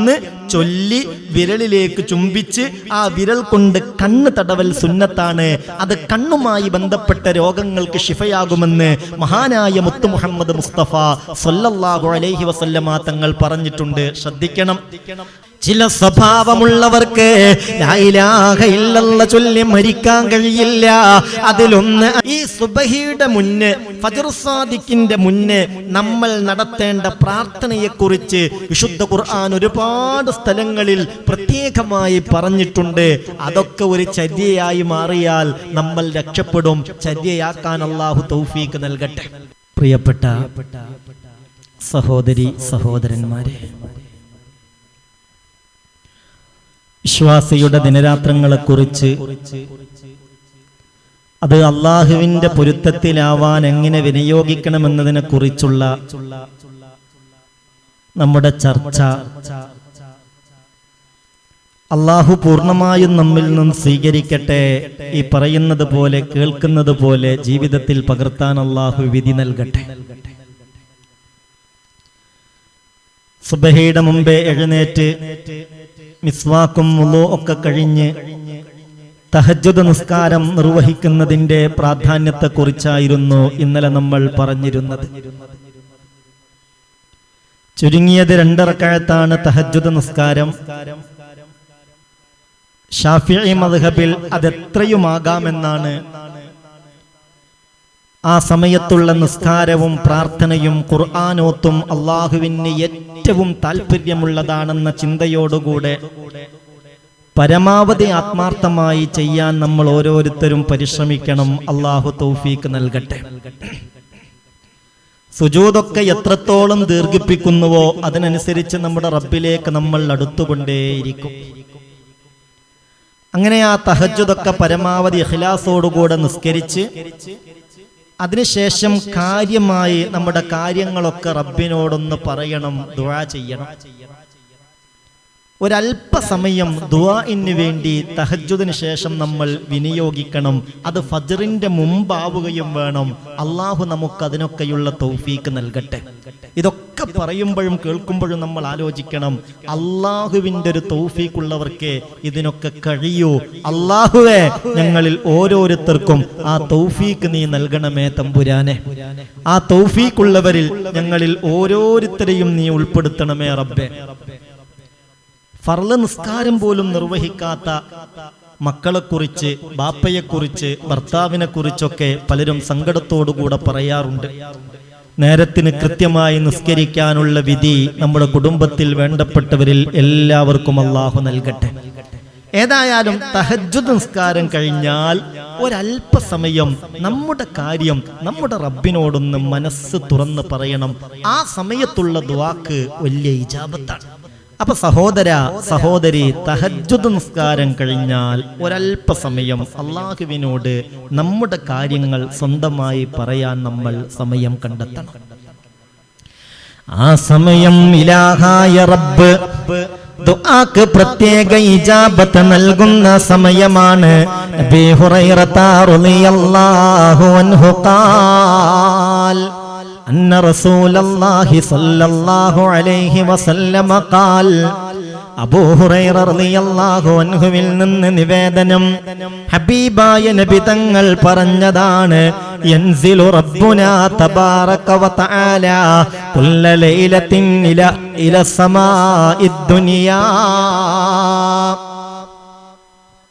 എന്ന് ചൊല്ലി വിരലിലേക്ക് ചുംബിച്ച് ആ വിരൽ കൊണ്ട് കണ്ണ് തടവൽ സുന്നത്താണ്. അത് കണ്ണുമായി ബന്ധപ്പെട്ട രോഗങ്ങൾക്ക് ശിഫയാകുമെന്ന് മഹാനായ മുത്തു മുഹമ്മദ് മുസ്തഫ സ്വല്ലല്ലാഹു അലൈഹി വസല്ലമ തങ്ങൾ പറഞ്ഞിട്ടുണ്ട്. ശ്രദ്ധിക്കണം. ചില സ്വഭാവമുള്ളവർക്ക് ലാ ഇലാഹ ഇല്ലല്ലാഹ് ചൊല്ലി മരിക്കാൻ കഴിയില്ല. അതിലൊന്ന് ഈ സുബഹിയുടെ മുന്നേ, ഫജ്ർ സാദിഖിന്റെ മുന്നേ നമ്മൾ നടത്തേണ്ട പ്രാർത്ഥനയെക്കുറിച്ച് വിശുദ്ധ ഖുർആൻ ഒരുപാട് സ്ഥലങ്ങളിൽ പ്രത്യേകമായി പറഞ്ഞിട്ടുണ്ട്. അതൊക്കെ ഒരു ചര്യയായി മാറിയാൽ നമ്മൾ രക്ഷപ്പെടും. ചര്യയാക്കാൻ അല്ലാഹു തൗഫീഖ് നൽകട്ടെ. പ്രിയപ്പെട്ട സഹോദരി സഹോദരന്മാരെ, വിശ്വാസിയുടെ ദിനരാത്രങ്ങളെക്കുറിച്ച്, അത് അള്ളാഹുവിന്റെ പൊരുത്തത്തിലാവാൻ എങ്ങനെ വിനിയോഗിക്കണമെന്നതിനെ കുറിച്ചുള്ള നമ്മുടെ ചർച്ച അള്ളാഹു പൂർണ്ണമായും നമ്മിൽ നിന്നും സ്വീകരിക്കട്ടെ. ഈ പറയുന്നത് പോലെ, കേൾക്കുന്നത് പോലെ ജീവിതത്തിൽ പകർത്താൻ അള്ളാഹു വിധി നൽകട്ടെ. സുബഹിയുടെ മുമ്പേ എഴുന്നേറ്റ് മിസ്വാക്കും വുളൂ ഒക്കെ കഴിഞ്ഞ് തഹജ്ജുദ് നിസ്കാരം നിർവഹിക്കുന്നതിന്റെ പ്രാധാന്യത്തെക്കുറിച്ചായിരുന്നു ഇന്നലെ നമ്മൾ പറഞ്ഞിരുന്നത്. ചുരുങ്ങിയത് 2 റക്അത്താണ് തഹജ്ജുദ് നിസ്കാരം. ശാഫിഈ മദ്ഹബിൽ അതെത്രയുമാകാമെന്നാണ്. ആ സമയത്തുള്ള നിസ്കാരവും പ്രാർത്ഥനയും ഖുർആനോത്തും അള്ളാഹുവിന് ഏറ്റവും താല്പര്യമുള്ളതാണെന്ന ചിന്തയോടുകൂടെ പരമാവധി ആത്മാർത്ഥമായി ചെയ്യാൻ നമ്മൾ ഓരോരുത്തരും പരിശ്രമിക്കണം. അള്ളാഹു തൗഫീഖ് നൽകട്ടെ. സുജൂദൊക്കെ എത്രത്തോളം ദീർഘിപ്പിക്കുന്നുവോ അതിനനുസരിച്ച് നമ്മുടെ റബ്ബിലേക്ക് നമ്മൾ അടുത്തുകൊണ്ടേയിരിക്കും. അങ്ങനെ ആ തഹജ്ജുദൊക്കെ പരമാവധി ഇഖ്ലാസോടുകൂടെ നിസ്കരിച്ച് അതിനുശേഷം കാര്യമായി നമ്മുടെ കാര്യങ്ങളൊക്കെ റബ്ബിനോടൊന്ന് പറയണം, ദുആ ചെയ്യണം. ഒരല്പസമയം ദുആഇന് വേണ്ടി തഹജ്ജുദിന് ശേഷം നമ്മൾ വിനിയോഗിക്കണം. അത് ഫജ്റിന്റെ മുമ്പാവുകയും വേണം. അള്ളാഹു നമുക്ക് അതിനൊക്കെയുള്ള തൗഫീഖ് നൽകട്ടെ. ഇതൊക്കെ പറയുമ്പോഴും കേൾക്കുമ്പോഴും നമ്മൾ ആലോചിക്കണം, അള്ളാഹുവിൻ്റെ ഒരു തൗഫീഖ് ഉള്ളവർക്ക് ഇതിനൊക്കെ കഴിയൂ. അള്ളാഹുവേ, ഞങ്ങളിൽ ഓരോരുത്തർക്കും ആ തൗഫീഖ് നീ നൽകണമേ തമ്പുരാനെ. ആ തൗഫീഖ് ഉള്ളവരിൽ ഞങ്ങളിൽ ഓരോരുത്തരെയും നീ ഉൾപ്പെടുത്തണമേ റബ്ബേ. ഫർള് നിസ്കാരം പോലും നിർവഹിക്കാത്ത മക്കളെക്കുറിച്ച്, ബാപ്പയെക്കുറിച്ച്, ഭർത്താവിനെ കുറിച്ചൊക്കെ പലരും സങ്കടത്തോടുകൂടെ പറയാറുണ്ട്. നേരത്തിന് കൃത്യമായി നിസ്കരിക്കാനുള്ള വിധി നമ്മുടെ കുടുംബത്തിൽ വേണ്ടപ്പെട്ടവരിൽ എല്ലാവർക്കും അല്ലാഹു നൽകട്ടെ. ഏതായാലും തഹജ്ജുദ് നിസ്കാരം കഴിഞ്ഞാൽ ഒരല്പസമയം നമ്മുടെ കാര്യം നമ്മുടെ റബ്ബിനോടൊന്ന് മനസ്സ് തുറന്ന് പറയണം. ആ സമയത്തുള്ള ദുആക്ക് വലിയ ഇജാബത്താണ്. അപ്പൊ സഹോദര സഹോദരി, തഹജ്ജുദ് നിസ്കാരം കഴിഞ്ഞാൽ ഒരല്പസമയം അള്ളാഹുവിനോട് നമ്മുടെ കാര്യങ്ങൾ സ്വന്തമായി പറയാൻ നമ്മൾ സമയം കണ്ടെത്തണം. ആ സമയം ഇലാഹായ റബ്ബ് ദുആക്ക് പ്രത്യേക ഇജാബത്ത് നൽകുന്ന സമയമാണ്. നബി ഹുറൈറ റളിയല്ലാഹു അൻഹു ഖാൽ أن رسول الله صلى الله عليه وسلم قال അബൂ ഹുറൈറ റളിയല്ലാഹു അൻഹുവിൽ നിന്ന് നിവേദനം, ഹബീബായ നബി തങ്ങൾ പറഞ്ഞതാണ്, യൻസിലു റബ്ബുനാ തബാറക വ തആല കുല്ല ലൈലത്തിൻ ഇല സമാഇദ് ദുനിയാ.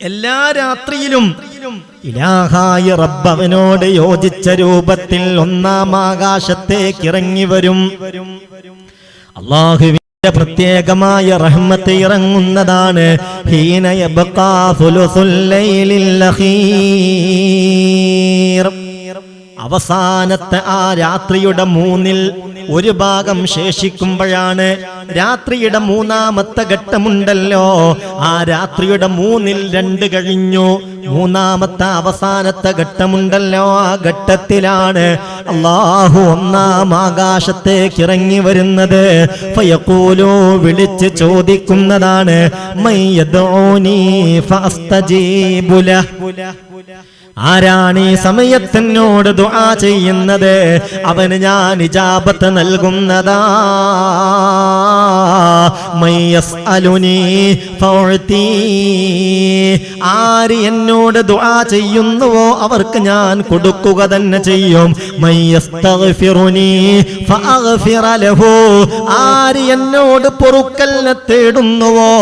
എല്ലാ രാത്രിയിലും ഇലാഹായ റബ്ബ് അവനോട് യോജിച്ച രൂപത്തിൽ 1-ാം ആകാശത്തേക്ക് ഇറങ്ങി വരും. അല്ലാഹുവിന്റെ പ്രത്യേകമായ റഹ്മത്ത് ഇറങ്ങുന്നതാണ്. ഹീന യബ്ഖാ സുലുസുൽ ലൈലിൽ അഖീർ, അവസാനത്തെ ആ രാത്രിയുടെ 1/3 ഒരു ഭാഗം ശേഷിക്കുമ്പോഴാണ്. രാത്രിയുടെ 3-ാമത്തെ ഘട്ടമുണ്ടല്ലോ, ആ രാത്രിയുടെ 1/3 2 കഴിഞ്ഞു. 3-ാമത്തെ അവസാനത്തെ ഘട്ടമുണ്ടല്ലോ, ആ ഘട്ടത്തിലാണ് അല്ലാഹു 1-ാം ആകാശത്തേക്ക് ഇറങ്ങി വരുന്നത്. ഫയഖൂലു, വിളിച്ച് ചോദിക്കുന്നതാണ്, മയ്യദഊനി ഫഅസ്തജീബു ലഹ്, ആരാണ് ഈ സമയത്തിനോട് ദുആ ചെയ്യുന്നത്, അവന് ഞാൻ ഇജാബത്ത് നൽകുന്നതാണ്. മയ്യസ്അലുനി ഫൗഅതി. ആര് എന്നോട് ദുആ ചെയ്യുന്നുവോ അവർക്ക് ഞാൻ കൊടുക്കുക തന്നെ ചെയ്യും. മയ്യസ്തഗ്ഫിറുനി ഫഅഗ്ഫിറ ലഹു. ആര് എന്നോട് പൊറുക്കലിനെ തേടുന്നുവോ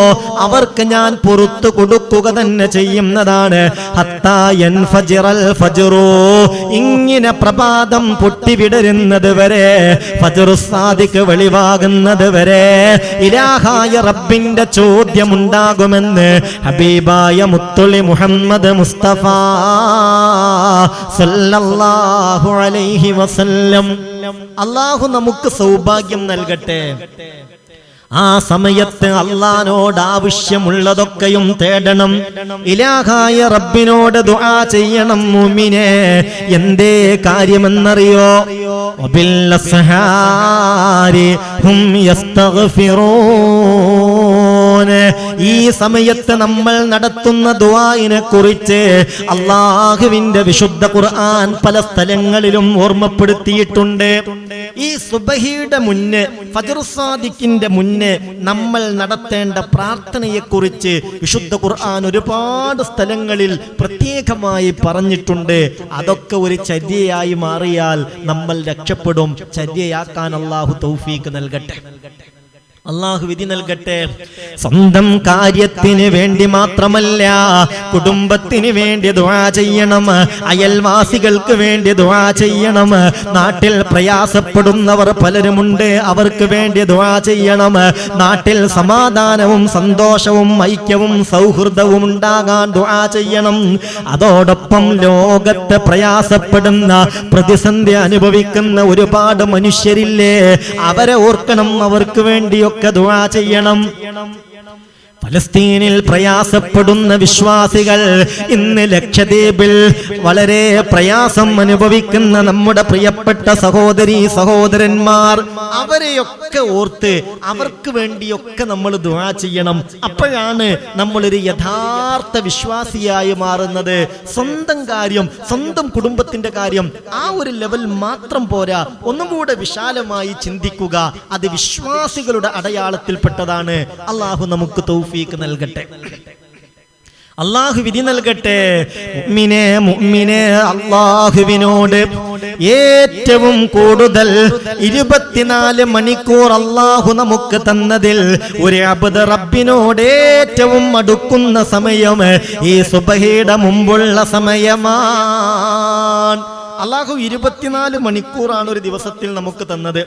അവർക്ക് ഞാൻ പൊറുത്തു കൊടുക്കുക തന്നെ ചെയ്യുന്നതാണ്. ഹത്താ യൻഫജിറൽ ഫജ്റു. ഇങ്ങനെ പ്രഭാതം പൊട്ടിവിടരുന്നത് വരെ, ഫജ്റു സാദിഖ് വെളിവാകുന്നത് വരെ ഇലാഹായ റബ്ബിന്റെ ചോദ്യമുണ്ടാകുമെന്ന് ഹബീബായ മുത്തുളി മുഹമ്മദ് മുസ്തഫ സല്ലല്ലാഹു അലൈഹി വസല്ലം. അല്ലാഹു നമുക്ക് സൗഭാഗ്യം നൽകട്ടെ. ആ സമയത്ത് അല്ലാഹുവോട് ആവശ്യമുള്ളതൊക്കെയും തേടണം. ഇലാഹായ റബ്ബിനോട് ദുആ ചെയ്യണം മുഅ്മിനേ. എന്തേ കാര്യമെന്നറിയോ? വബിൽ അസ്ഹാരി ഹും യസ്തഗ്ഫിറൂൻ. ഈ സമയത്ത് നമ്മൾ നടത്തുന്ന ദുആയിനെ കുറിച്ച് അല്ലാഹുവിന്റെ വിശുദ്ധ ഖുർആൻ പല സ്ഥലങ്ങളിലും ഓർമ്മപ്പെടുത്തിയിട്ടുണ്ട്. ഈ സുബഹിയുടെ മുന്നേ, ഫജ്ർ സാദിഖിന്റെ മുന്നേ നമ്മൾ നടത്തേണ്ട പ്രാർത്ഥനയെ കുറിച്ച് വിശുദ്ധ ഖുർആൻ ഒരുപാട് സ്ഥലങ്ങളിൽ പ്രത്യേകമായി പറഞ്ഞിട്ടുണ്ട്. അതൊക്കെ ഒരു ചര്യയായി മാറിയാൽ നമ്മൾ രക്ഷപ്പെടും. ചര്യയാക്കാൻ അല്ലാഹു തൗഫീഖ് നൽകട്ടെ, അല്ലാഹു വിധി നൽകട്ടെ. സ്വന്തം കാര്യത്തിന് വേണ്ടി മാത്രമല്ല, കുടുംബത്തിന് വേണ്ടി ദുആ ചെയ്യണം, അയൽവാസികൾക്ക് വേണ്ടി ദുആ ചെയ്യണം. നാട്ടിൽ പ്രയാസപ്പെടുന്നവർ പലരുമുണ്ട്, അവർക്ക് വേണ്ടി ദുആ ചെയ്യണം. നാട്ടിൽ സമാധാനവും സന്തോഷവും ഐക്യവും സൗഹൃദവും ഉണ്ടാകാൻ ദുആ ചെയ്യണം. അതോടൊപ്പം ലോകത്ത് പ്രയാസപ്പെടുന്ന, പ്രതിസന്ധി അനുഭവിക്കുന്ന ഒരുപാട് മനുഷ്യരില്ലേ, അവരെ ഓർക്കണം, അവർക്ക് വേണ്ടിയോ ദുആ ചെയ്യണം. ഫലസ്തീനിൽ പ്രയാസപ്പെടുന്ന വിശ്വാസികൾ, ഇന്ന് ലക്ഷദ്വീപിൽ വളരെ പ്രയാസം അനുഭവിക്കുന്ന നമ്മുടെ പ്രിയപ്പെട്ട സഹോദരീ സഹോദരന്മാർ, അവരെയൊക്കെ ഓർത്ത് അവർക്ക് വേണ്ടിയൊക്കെ നമ്മൾ ദുആ ചെയ്യണം. അപ്പോഴാണ് നമ്മളൊരു യഥാർത്ഥ വിശ്വാസിയായി മാറുന്നത്. സ്വന്തം കാര്യം, സ്വന്തം കുടുംബത്തിന്റെ കാര്യം, ആ ഒരു ലെവൽ മാത്രം പോരാ, ഒന്നും കൂടെ വിശാലമായി ചിന്തിക്കുക. അത് വിശ്വാസികളുടെ അടയാളത്തിൽപ്പെട്ടതാണ്. അല്ലാഹു നമുക്ക് തൗഫീഖ് നൽകട്ടെ, അല്ലാഹു വിധി നൽകട്ടെ. മുഅ്മിനെ അല്ലാഹുവിനോട് ഏറ്റവും കൂടുതൽ 24 മണിക്കൂർ അല്ലാഹു നമുക്ക് തന്നതിൽ ഒരു അബ്ദ് റബ്ബിനോട് ഏറ്റവും അടുക്കുന്ന സമയം ഈ സുബഹിയുടെ മുമ്പുള്ള സമയമാണ്. അല്ലാഹു 24 മണിക്കൂറാണ് ഒരു ദിവസത്തിൽ നമുക്ക് തന്നത്.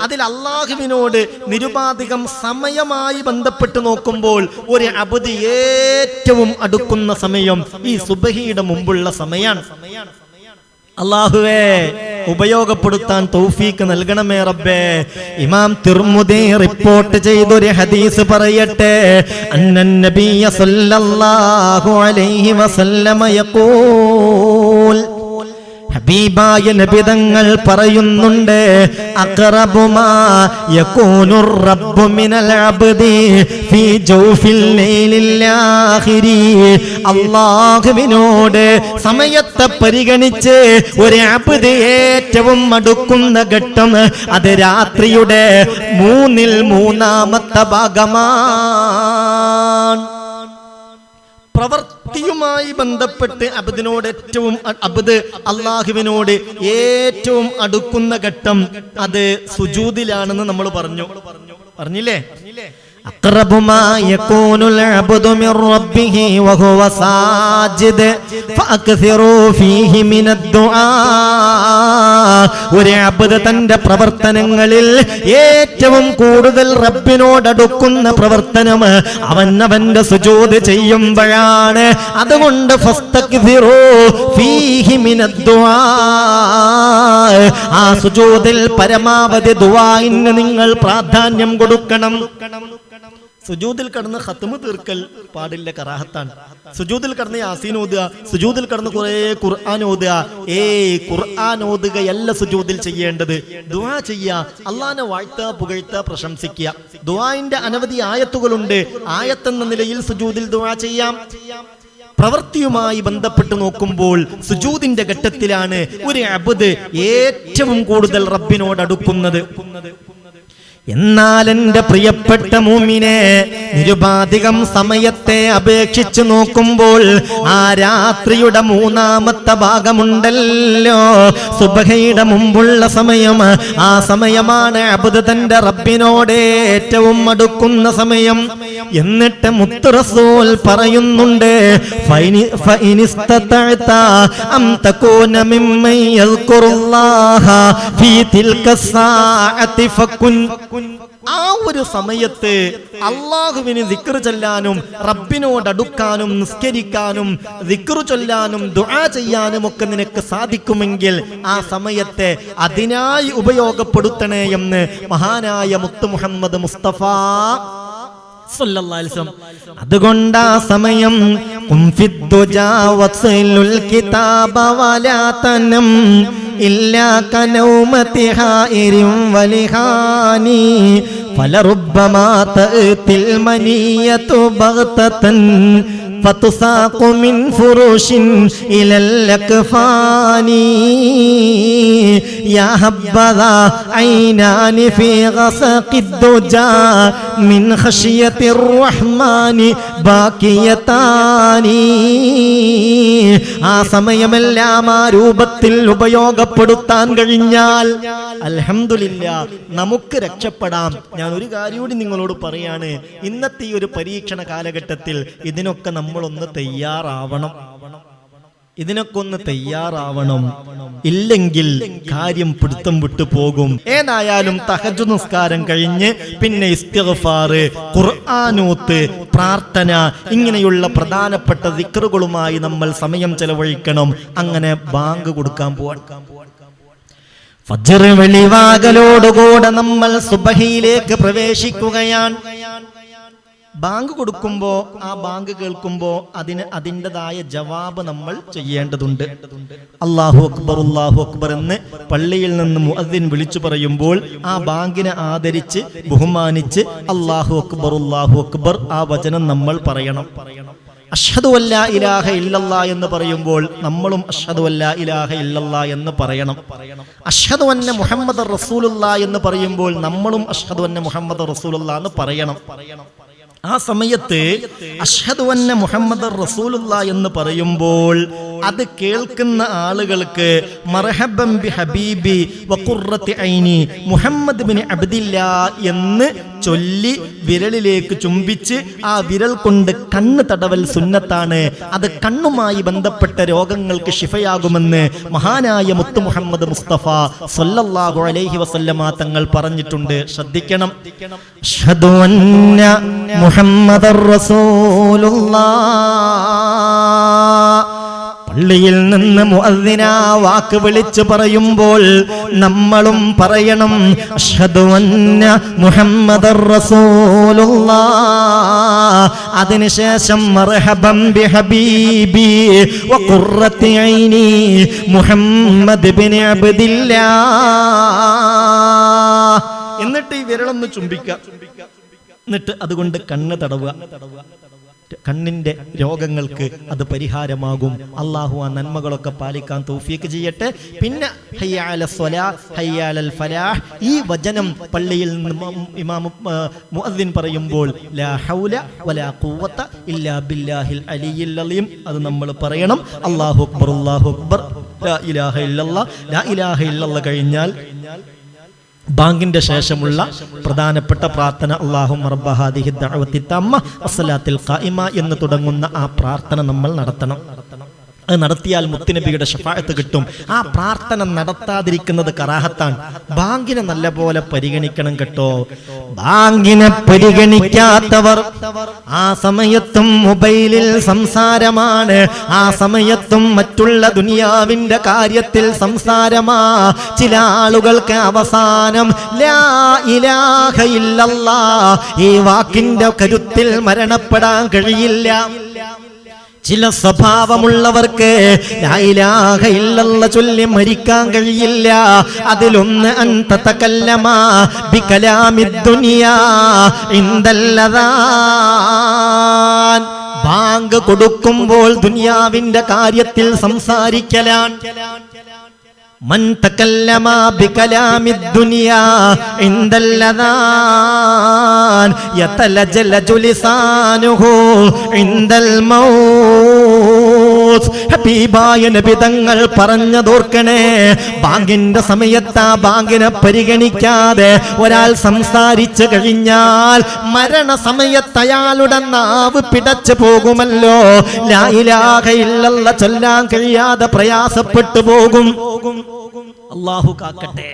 അതിൽ അല്ലാഹുവിനോട് നിരുപാധികം സമയമായി ബന്ധപ്പെട്ട് നോക്കുമ്പോൾ ഒരു അബ്ദ് ഏറ്റവും അടുക്കുന്ന സമയം ഈ സുബഹിയുടെ മുമ്പുള്ള സമയമാണ്. അല്ലാഹുവേ, ഉപയോഗപ്പെടുത്താൻ തൗഫീഖ് നൽകണമേ റബ്ബേ. ഇമാം തിർമുദി റിപ്പോർട്ട് ചെയ്തൊരു ഹദീസ് പറയട്ടെ. അന്നൻ നബിയ സല്ലല്ലാഹു അലൈഹി വസല്ലമ യഖൂൽ, ഹബീബായ നബി തങ്ങൾ പറയുന്നുണ്ട്, അഖറബു മാ യകൂനുർ റബ്ബു മിനൽ അബ്ദി ഫീ ജൗഫിൽ ലൈലിൽ ആഖിരി. അല്ലാഹുവിനോട് സമയത്തെ പരിഗണിച്ച് ഒരു അബ്ദ് ഏറ്റവും അടുക്കുന്ന ഘട്ടം അത് രാത്രിയുടെ 3/3 ഭാഗമാണ്. പ്രവൃത്തിയുമായി ബന്ധപ്പെട്ട് അബ്ദ് അല്ലാഹുവിനോട് ഏറ്റവും അടുക്കുന്ന ഘട്ടം അത് സുജൂദിലാണെന്ന് നമ്മൾ പറഞ്ഞില്ലേ? أقرب ما يكون العبد من ربه وهو ساجد فأكثروا فيه من الدعاء. ഒരു അബ്ദ് തന്റെ പ്രവർത്തനങ്ങളിൽ ഏറ്റവും കൂടുതൽ റബ്ബിനോട് അടുക്കുന്ന പ്രവർത്തനം അവന്റെ സുജൂദ് ചെയ്യുമ്പോഴാണ്. അതുകൊണ്ട് ഫസ്തക്ബിറൂ ഫീഹി മിനദ്ദുആ, ആ സുജൂദിൽ പരമാവധി ദുആഇന് നിങ്ങൾ പ്രാധാന്യം കൊടുക്കണം. സുജൂദിൽ കടന്ന് ഖത്മ് തീർക്കൽ പാടില്ല, കറാഹത്താണ്. സുജൂദിൽ കടന്ന് യാസീൻ ഓതുക, സുജൂദിൽ കടന്ന് കുറെ ഖുർആൻ ഓതുക. ഖുർആൻ ഓതുകയല്ല സുജൂദിൽ ചെയ്യേണ്ടത്. ദുആ ചെയ്യുക, അല്ലാഹുവിനെ വാഴ്ത്തുക, പുകഴ്ത്തുക, പ്രശംസിക്കുക. ദുആഇന്റെ അനവധി ആയത്തുകളുണ്ട്. ആയത്തെന്ന നിലയിൽ സുജൂദിൽ ദുആ ചെയ്യാം. പ്രവൃത്തിയുമായി ബന്ധപ്പെട്ട് നോക്കുമ്പോൾ സുജൂദിന്റെ ഘട്ടത്തിലാണ് ഒരു അബ്ദ് ഏറ്റവും കൂടുതൽ റബ്ബിനോട് അടുക്കുന്നത്. എന്നാൽ എന്റെ പ്രിയപ്പെട്ട മുഅ്മിനേ, നിരുപാധികം സമയത്തെ അപേക്ഷിച്ച് നോക്കുമ്പോൾ ആ രാത്രിയുടെ മൂന്നാമത്തെ ഭാഗമുണ്ടല്ലോ, സുബ്ഹയുടെ മുമ്പുള്ള സമയം, ആ സമയമാണ് അബ്ദ് തന്റെ റബ്ബിനോട് ഏറ്റവും അടുക്കുന്ന സമയം. എന്നിട്ട് മുത്ത് റസൂൽ പറയുന്നുണ്ട്, ഫഇനിസ്തതഅത അം തകൂന മിമ്മൻ യസ്കുറുല്ലാഹ ഫീ തിൽക സാഅതി ഫകുൻ. ആ ഒരു സമയത്ത് അല്ലാഹുവിനെ ദിക്ർ ചൊല്ലാനും റബ്ബിനോട് അടുക്കാനും നിസ്കരിക്കാനും ദിക്ർ ചൊല്ലാനും ദുആ ചെയ്യാനും ഒക്കെ നിനക്ക് സാധിക്കുമെങ്കിൽ ആ സമയത്തെ അതിനായി ഉപയോഗപ്പെടുത്തണേ എന്ന് മഹാനായ മുത്ത് മുഹമ്മദ് മുസ്തഫ സല്ലല്ലാഹു അലൈഹി വസല്ലം. അതുകൊണ്ട് ആ സമയം കുംഫിദ്ദുജാവസ്ലുൽ കിതാബ വലാ തനം ഇല്ലാ കനൗമതി ഹായിരിൻ വലിഹാനി ഫലറുബ്ബമാ തഅതിൽ മനിയതു ബഗ്തതൻ ഫതുസാഖു മിൻ ഫുറുഷിൻ ഇലൽ അക്ഫാനി യാ ഹബ്ബദാ ഐനാനി ഫീ ഗസഖിദ് ദുജാ മിൻ ഖശിയതിർ റഹ്മാനി ബാക്കിയതാനി. ആ സമയമെല്ലാം ആ രൂപത്തിൽ ഉപയോഗപ്പെടുത്താൻ കഴിഞ്ഞാൽ അൽഹംദുലില്ലാഹ് നമുക്ക് രക്ഷപ്പെടാം. ഞാൻ ഒരു കാര്യം കൂടി നിങ്ങളോട് പറയാണ്, ഇന്നത്തെ ഈ ഒരു പരീക്ഷണ കാലഘട്ടത്തിൽ ഇതിനൊക്കെ നമ്മളൊന്ന് തയ്യാറാവണം. ഇല്ലെങ്കിൽ കാര്യം പിടുത്തം വിട്ടു പോകും. ഏതായാലും തഹജ്ജുദ് നിസ്കാരം കഴിഞ്ഞ് പിന്നെ ഇസ്തിഗ്ഫാർ, ഖുർആനോത്ത്, പ്രാർത്ഥന, ഇങ്ങനെയുള്ള പ്രധാനപ്പെട്ട ദിക്റുകളുമായി നമ്മൾ സമയം ചെലവഴിക്കണം. അങ്ങനെ ബാങ്ക് കൊടുക്കാൻ പോവാൻ ഫജ്ർ വെളിവാകലോടുകൂടെ നമ്മൾ സുബ്ഹിയിലേക്ക് പ്രവേശിക്കുകയാണ്. ബാങ്ക് കൊടുക്കുമ്പോ, ആ ബാങ്ക് കേൾക്കുമ്പോ അതിൻ്റെതായ ജവാബ് നമ്മൾ ചെയ്യേണ്ടതുണ്ട്. അല്ലാഹു അക്ബർ അല്ലാഹു അക്ബർ എന്ന് പള്ളിയിൽ നിന്ന് മുഅദ്ദിൻ വിളിച്ചു പറയുമ്പോൾ ആ ബാങ്കിനെ ആദരിച്ച് ബഹുമാനിച്ച് അല്ലാഹു അക്ബർ ആ വചനം നമ്മൾ പറയണം. അഷ്ഹദു അല്ലാ ഇലാഹ ഇല്ലല്ലാ എന്ന് പറയുമ്പോൾ നമ്മളും അഷ്ഹദു അല്ലാ ഇലാഹ ഇല്ലല്ലാ എന്ന് പറയണം. അഷ്ഹദു അന്ന മുഹമ്മദർ റസൂലുള്ളാ എന്ന് പറയുമ്പോൾ നമ്മളും അഷ്ഹദു അന്ന മുഹമ്മദർ റസൂലുള്ളാ എന്ന് പറയണം. ആ സമയത്ത് അഷ്ഹദു അന്ന മുഹമ്മദർ റസൂലുള്ളാ എന്ന് പറയുമ്പോൾ അത് കേൾക്കുന്ന ആളുകൾക്ക് മർഹബൻ ബി ഹബീബി വഖുറത്തി ഐനി മുഹമ്മദ് ബിൻ അബ്ദില്ലാ എന്ന് ചൊല്ലി വിരലിലേക്ക് ചുംബിച്ച് ആ വിരൽ കൊണ്ട് കണ്ണ് തടവൽ സുന്നത്താണ്. അത് കണ്ണുമായി ബന്ധപ്പെട്ട രോഗങ്ങൾക്ക് ശിഫയാകുമെന്ന് മഹാനായ മുത്ത് മുഹമ്മദ് മുസ്തഫ സല്ലല്ലാഹു അലൈഹി വസല്ലമ തങ്ങൾ പറഞ്ഞിട്ടുണ്ട്. ശ്രദ്ധിക്കണം. അഷ്ഹദു അന്ന മുഹമ്മദർ റസൂലുള്ളാഹ്. പള്ളിയിൽ നിന്ന് മുഅദ്ദിന വാക്ക് വിളിച്ചു പറയുമ്പോൾ നമ്മളും പറയണം അഷ്ഹദു അന്ന മുഹമ്മദർ റസൂലുള്ളാഹ്. അതിനുശേഷം മർഹബൻ ബി ഹബീബി വഖുറത്തി ഐനി മുഹമ്മദ് ബിൻ അബ്ദില്ലാഹ്. എന്നിട്ട് ഈ വിരലൊന്ന് ചുംബിക്കുക. എന്നിട്ട് അതുകൊണ്ട് കണ്ണ് തടവുക. കണ്ണിന്റെ രോഗങ്ങൾക്ക് അത് പരിഹാരമാകും. അല്ലാഹു ആ നന്മകളൊക്കെ പാലിക്കാൻ തൗഫീഖ് ചെയ്യട്ടെ. പിന്നെ ഹയ്യ അലൽ സ്വലാഹ് ഹയ്യ അലൽ ഫലാഹ്, ഈ വചനം പള്ളിയിൽ നിന്ന് ഇമാം മുഅദ്ദിൻ പറയുമ്പോൾ ലാ ഹൗല വലാ ഖുവത ഇല്ലാ ബില്ലാഹിൽ അലിയിൽ അലീം, അത് നമ്മൾ പറയണം. അല്ലാഹു അക്ബർ അല്ലാഹു അക്ബർ ലാ ഇലാഹ ഇല്ലല്ലാഹ് ലാ ഇലാഹ ഇല്ലല്ലാഹ് കഴിഞ്ഞാൽ ബാങ്കിന്റെ ശേഷമുള്ള പ്രധാനപ്പെട്ട പ്രാർത്ഥന അല്ലാഹുമ്മ റബ്ബ ഹാദിഹി ദഅവത്തി തമ്മ വസ്സലാത്തിൽ ഖായിമ എന്ന് തുടങ്ങുന്ന ആ പ്രാർത്ഥന നമ്മൾ നടത്തണം. അത് നടത്തിയാൽ മുത്തുനബിയുടെ ശഫാഅത്ത് കിട്ടും. ആ പ്രാർത്ഥന നടത്താതിരിക്കുന്നത് കറാഹത്താണ്. ബാങ്കിനെ നല്ലപോലെ പരിഗണിക്കണം കേട്ടോ. ബാങ്കിനെ പരിഗണിക്കാത്തവർ ആ സമയത്തും മൊബൈലിൽ സംസാരമാണ്, ആ സമയത്തും മറ്റുള്ള ദുനിയാവിന്റെ കാര്യത്തിൽ സംസാരമാ. ചില ആളുകൾക്ക് അവസാനം ലാ ഇലാഹ ഇല്ലല്ലാഹ് ഈ വാക്കിന്റെ കരുത്തിൽ മരണപ്പെടാൻ കഴിയില്ല. ചില സ്വഭാവമുള്ളവർക്ക് ലാ ഇലാഹ ഇല്ലല്ലാഹ് ചൊല്ലി മരിക്കാൻ കഴിയില്ല. അതിലൊന്ന് അൻത തകല്ലമ ബികലാമിദ് ദുനിയാ ഇൻദൽ അദാൻ. ബാങ്ക് കൊടുക്കുമ്പോൾ ദുനിയാവിന്റെ കാര്യത്തിൽ സംസാരിക്കലാണ്. മൻ തകല്ലമ ബികലാമിദ് ദുനിയാ ഇൻദൽ അദാൻ യതലജലജു ലിസാനുഹു ഇൻദൽ മൗത്ത്. ഹബീബായ നബി തങ്ങൾ പറഞ്ഞതോർക്കണേ, ബാങ്കിന്റെ സമയത്ത് ആ ബാങ്കിനെ പരിഗണിക്കാതെ ഒരാൾ സംസാരിച്ചു കഴിഞ്ഞാൽ മരണസമയത്ത് അയാളുടെ നാവ് പിടച്ചു പോകുമല്ലോ. ലാ ഇലാഹ ഇല്ലല്ലാഹ് ചൊല്ലാൻ കഴിയാതെ പ്രയാസപ്പെട്ടു പോകും. അല്ലാഹു കാക്കട്ടെ,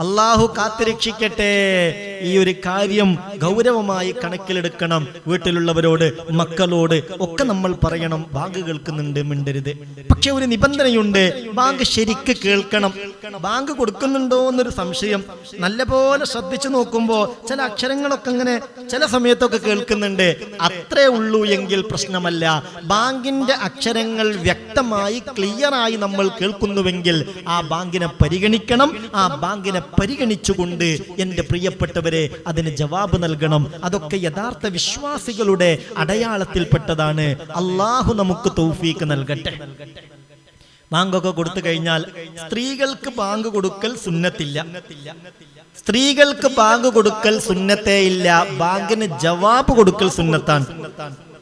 അല്ലാഹു കാത്തുരക്ഷിക്കട്ടെ. ഈ ഒരു കാര്യം ഗൗരവമായി കണക്കിലെടുക്കണം. വീട്ടിലുള്ളവരോട്, മക്കളോട് ഒക്കെ നമ്മൾ പറയണം, ബാങ്ക് കേൾക്കുന്നുണ്ട്, മിണ്ടരുത്. പക്ഷെ ഒരു നിബന്ധനയുണ്ട്, ബാങ്ക് ശരിക്ക് കേൾക്കണം. ബാങ്ക് കൊടുക്കുന്നുണ്ടോ എന്നൊരു സംശയം നല്ലപോലെ ശ്രദ്ധിച്ചു നോക്കുമ്പോൾ ചില അക്ഷരങ്ങളൊക്കെ അങ്ങനെ ചില സമയത്തൊക്കെ കേൾക്കുന്നുണ്ട്, അത്രേ ഉള്ളൂ എങ്കിൽ പ്രശ്നമല്ല. ബാങ്കിന്റെ അക്ഷരങ്ങൾ വ്യക്തമായി ക്ലിയറായി നമ്മൾ കേൾക്കുന്നുവെങ്കിൽ ആ ബാങ്കിനെ പരിഗണിക്കണം. ആ ബാങ്കിനെ പരിഗണിച്ചുകൊണ്ട് എൻ്റെ പ്രിയപ്പെട്ടവരെ അതിന് ജവാബ് നൽകണം. അതൊക്കെ യഥാർത്ഥ വിശ്വാസികളുടെ അടയാളത്തിൽപ്പെട്ടതാണ്. അള്ളാഹു നമുക്ക് തൗഫീക്ക് നൽകട്ടെ. ബാങ്കൊക്കെ കൊടുത്തു കഴിഞ്ഞാൽ സ്ത്രീകൾക്ക് ബാങ്ക് കൊടുക്കൽ സുന്നത്തില്ല. സ്ത്രീകൾക്ക് ബാങ്ക് കൊടുക്കൽ സുന്നത്തേ ഇല്ല. ബാങ്കിന് ജവാബ് കൊടുക്കൽ സുന്നത്താണ്.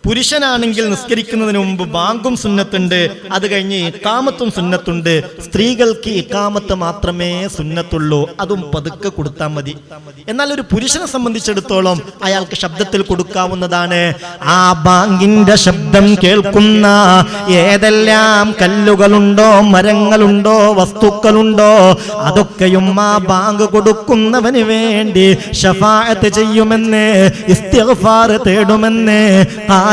പുരുഷനാണെങ്കിൽ നിസ്കരിക്കുന്നതിന് മുമ്പ് ബാങ്കും സുന്നത്തുണ്ട്, അത് കഴിഞ്ഞ് ഇഖാമത്തും സുന്നത്തുണ്ട്. സ്ത്രീകൾക്ക് ഇഖാമത്ത് മാത്രമേ സുന്നത്തുള്ളൂ, അതും പതുക്കെ കൊടുത്താൽ മതി. എന്നാൽ ഒരു പുരുഷനെ സംബന്ധിച്ചിടത്തോളം അയാൾക്ക് ശബ്ദത്തിൽ കൊടുക്കാവുന്നതാണ്. ആ ബാങ്കിന്റെ ശബ്ദം കേൾക്കുന്ന ഏതെല്ലാം കല്ലുകളുണ്ടോ, മരങ്ങളുണ്ടോ, വസ്തുക്കളുണ്ടോ, അതൊക്കെയും ആ ബാങ്ക് കൊടുക്കുന്നവന് വേണ്ടി ശഫാഅത്ത് ചെയ്യുമെന്ന്, ഇസ്തിഗ്ഫാർ തേടുമെന്ന്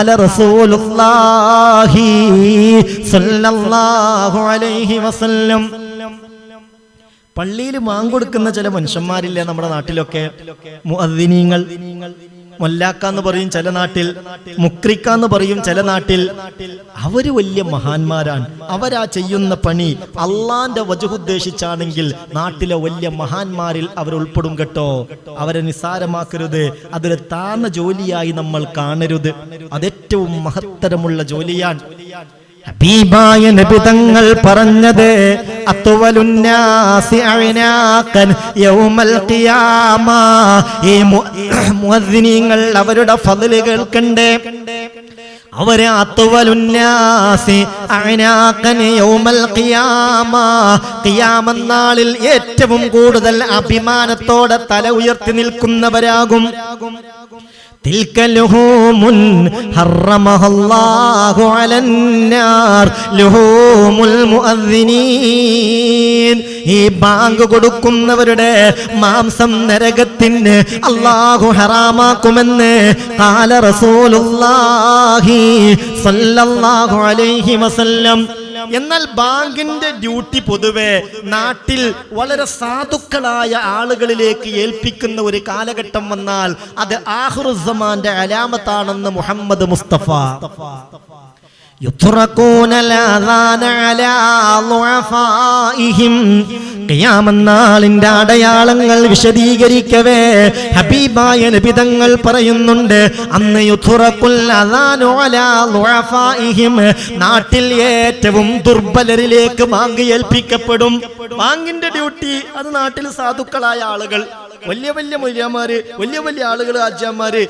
റസൂലുള്ളാഹി സ്വല്ലല്ലാഹു അലൈഹി വസല്ലം. പള്ളിയിൽ ബാങ്ക് കൊടുക്കുന്ന ചില മനുഷ്യന്മാരില്ലേ നമ്മുടെ നാട്ടിലൊക്കെ, മുഅദ്ദിനീങ്ങൾ. മൊല്ലാക്കാന്ന് പറയും ചില നാട്ടിൽ, മുക്രിക്കാന്ന് പറയും ചില നാട്ടിൽ. അവര് വലിയ മഹാന്മാരാണ്. അവരാ ചെയ്യുന്ന പണി അള്ളാന്റെ വജ്ഹ് ഉദ്ദേശിച്ചാണെങ്കിൽ നാട്ടിലെ വലിയ മഹാന്മാരിൽ അവർ ഉൾപ്പെടും കേട്ടോ. അവരെ നിസ്സാരമാക്കരുത്. അതൊരു താഴ്ന്ന ജോലിയായി നമ്മൾ കാണരുത്. അതേറ്റവും മഹത്തരമുള്ള ജോലിയാണ്. ഹബീബായ നബി തങ്ങൾ പറഞ്ഞത്, അത്വലുന്നാസി അഅനാഖൻ യൗമൽ ഖിയാമ. ഈ മുഅദ്ദിനീങ്ങൾ അവരുടെ ഫള് കേൾക്കണ്ടേ. അവരെ അത്വലുന്നാസി അഅനാഖൻ യൗമൽ ഖിയാമ, ഖിയാമത്ത് നാളിൽ ഏറ്റവും കൂടുതൽ അഭിമാനത്തോടെ തല ഉയർത്തി നിൽക്കുന്നവരാകും. തിൽക ലുഹൂമുൻ ഹറമഹല്ലാഹു അലന്നാർ ലുഹൂമുൽ മുഅദ്ദിനീൻ. ഈ ബാങ്ക് കൊടുക്കുന്നവരുടെ മാംസം നരകത്തിന് അല്ലാഹു ഹറാമാക്കുമെന്ന് ഖാല റസൂലുള്ളാഹി സ്വല്ലല്ലാഹു അലൈഹി വസല്ലം. എന്നാൽ ബാങ്കിന്റെ ഡ്യൂട്ടി പൊതുവെ നാട്ടിൽ വളരെ സാധുക്കളായ ആളുകളിലേക്ക് ഏൽപ്പിക്കുന്ന ഒരു കാലഘട്ടം വന്നാൽ അത് ആഖിറുസ്സമാന്റെ അലാമത്താണെന്ന് മുഹമ്മദ് മുസ്തഫ. ഖിയാമത്ത് അടയാളങ്ങൾ വിശദീകരിക്കവേ ഹബീബായ നബി തങ്ങൾ പറയുന്നുണ്ട്, അന്ന് നാട്ടിൽ ഏറ്റവും ദുർബലരിലേക്ക് ബാങ്ക് ഏൽപ്പിക്കപ്പെടും. ബാങ്കിന്റെ ഡ്യൂട്ടി അത് നാട്ടിൽ സാധുക്കളായ ആളുകൾ, വലിയ വലിയ മൊയ്യാമാര്, വലിയ വലിയ ആളുകൾ, ആജ്യന്മാര്,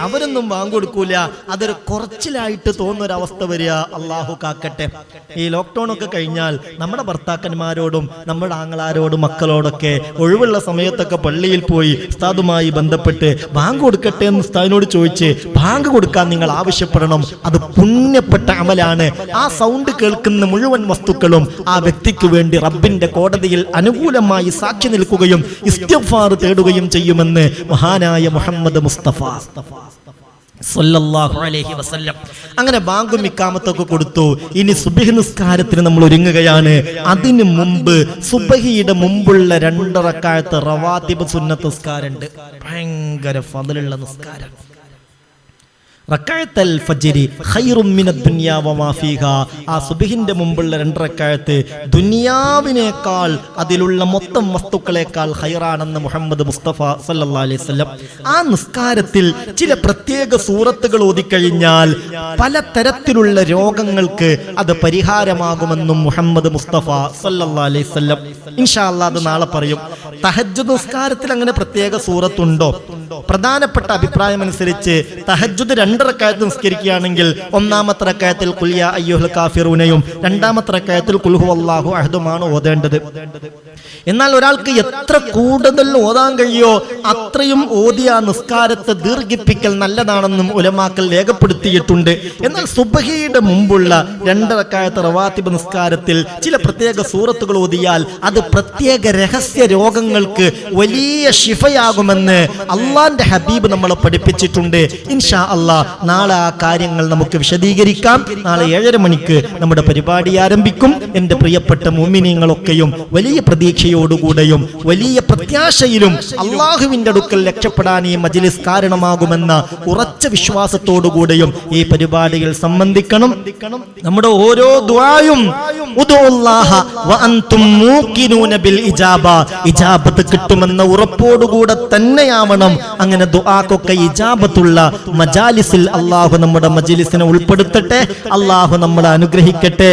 അവരൊന്നും ബാങ്ക് കൊടുക്കൂല. അതൊരു കുറച്ചിലായിട്ട് തോന്നുന്നൊരവസ്ഥ വരിക. അള്ളാഹു കാക്കട്ടെ. ഈ ലോക്ക്ഡൌൺ ഒക്കെ കഴിഞ്ഞാൽ നമ്മുടെ ഭർത്താക്കന്മാരോടും നമ്മുടെ ആങ്ങളാരോടും മക്കളോടൊക്കെ ഒഴിവുള്ള സമയത്തൊക്കെ പള്ളിയിൽ പോയി ഉസ്താദുമായി ബന്ധപ്പെട്ട് ബാങ്ക് കൊടുക്കട്ടെ എന്ന് ഉസ്താദിനോട് ചോദിച്ച് ബാങ്ക് കൊടുക്കാൻ നിങ്ങൾ ആവശ്യപ്പെടണം. അത് പുണ്യപ്പെട്ട അമലാണ്. ആ സൗണ്ട് കേൾക്കുന്ന മുഴുവൻ വസ്തുക്കളും ആ വ്യക്തിക്ക് വേണ്ടി റബ്ബിന്റെ കോടതിയിൽ അനുകൂലമായി സാക്ഷി നിൽക്കുകയും ഇസ്തിഗ്ഫാർ തേടുകയും ചെയ്യുമെന്ന് മഹാനായ മുഹമ്മദ് മുസ്തഫ സല്ലല്ലാഹു അലൈഹി വസല്ലം. അങ്ങനെ ബാങ്കും ഇഖാമത്തൊക്കെ കൊടുത്തു. ഇനി സുബ്ഹി നിസ്കാരത്തിന് നമ്മൾ ഒരുങ്ങുകയാണ്. അതിനു മുമ്പ് സുബ്ഹിയുടെ മുമ്പുള്ള 2 റക്അത്ത് റവാത്തിബ് സുന്നത്ത് നിസ്കാരമുണ്ട്. ഭയങ്കര ഫളലുള്ള നിസ്കാരം. റക്അത്തൽ ഫജ്രി ഖൈറും മിനദ് ദുനിയാ വമാ ഫീഹാ. ആ സുബ്ഹിന്റെ മുമ്പുള്ള 2 റക്അത്ത് ദുനിയാവിനേക്കാൾ അതിലുള്ള മൊത്തം വസ്തുക്കളെക്കാൾ ഖൈറാണെന്ന് മുഹമ്മദ് മുസ്തഫ സല്ലല്ലാഹു അലൈഹി വസല്ലം. ആ നിസ്കാരത്തിൽ ചില പ്രത്യേക സൂറത്തുകൾ ഓതിക്കഴിഞ്ഞാൽ പലതരത്തിലുള്ള രോഗങ്ങൾക്ക് അത് പരിഹാരമാകുമെന്നും മുഹമ്മദ് മുസ്തഫ സല്ലല്ലാഹു അലൈഹി വസല്ലം. ഇൻഷാ അല്ലാഹ് അത് നാളെ പറയും. തഹജ്ജുദ് നിസ്കാരത്തിൽ അങ്ങനെ പ്രത്യേക സൂറത്തുണ്ടോ? പ്രധാനപ്പെട്ട അഭിപ്രായം അനുസരിച്ച് തഹജ്ജുദ് 2 റക്അത്ത് നിസ്കരിക്കുകയാണെങ്കിൽ ഒന്നാമത്തെ റക്അത്തിൽ ഖുൽ യാ അയ്യുഹൽ കാഫിറൂനയും രണ്ടാമത്തെ റക്അത്തിൽ ഖുൽ ഹുവല്ലാഹു അഹദുമാണ് ഓതേണ്ടത്. എന്നാൽ ഒരാൾക്ക് എത്ര കൂടുതൽ ഓതാൻ കഴിയോ അത്രയും ഓതിയ നിസ്കാരത്തെ ദീർഘിപ്പിക്കൽ നല്ലതാണെന്നും ഉലമാക്കൾ രേഖപ്പെടുത്തിയിട്ടുണ്ട്. എന്നാൽ സുബ്ഹിയുടെ മുമ്പുള്ള 2 റക്അത്ത് റവാത്തിബ് നിസ്കാരത്തിൽ ചില പ്രത്യേക സൂറത്തുകൾ ഓതിയാൽ അത് പ്രത്യേക രഹസ്യ രോഗങ്ങൾക്ക് വലിയ ശിഫയാകുമെന്ന് അള്ളാന്റെ ഹബീബ് നമ്മളെ പഠിപ്പിച്ചിട്ടുണ്ട്. ഇൻഷാ അല്ലാഹ് നാളെ ആ കാര്യങ്ങൾ നമുക്ക് വിശദീകരിക്കാം. നാളെ 7:30 മണിക്ക് നമ്മുടെ പരിപാടി ആരംഭിക്കും. എന്റെ പ്രിയപ്പെട്ട മുഅ്മിനീങ്ങളൊക്കെയും വലിയ പ്രതീക്ഷയോടുകൂടെയും വലിയ പ്രത്യാശയിലും അള്ളാഹുവിന്റെ അടുക്കൽ രക്ഷപ്പെടാൻ ഈ മജ്ലിസ് കാരണമാകുമെന്ന ഉറച്ച വിശ്വാസത്തോടുകൂടെയും ഈ പരിപാടിയിൽ സംബന്ധിക്കണം. നമ്മുടെ ഓരോ ദുആയും ഉദുല്ലാഹ വഅൻതും മൂഖിനൂന ബിൽ ഇജാബ, ഇജാബത്ത് കിട്ടുമെന്ന ഉറപ്പോടുകൂടെ തന്നെയാവണം. അങ്ങനെ ദുആക്കൊക്കെ ഇജാബത്തുള്ള മജാലിസിൽ അള്ളാഹു നമ്മുടെ മജ്ലിസിനെ ഉൾപ്പെടുത്തട്ടെ. അള്ളാഹു നമ്മളെ അനുഗ്രഹിക്കട്ടെ.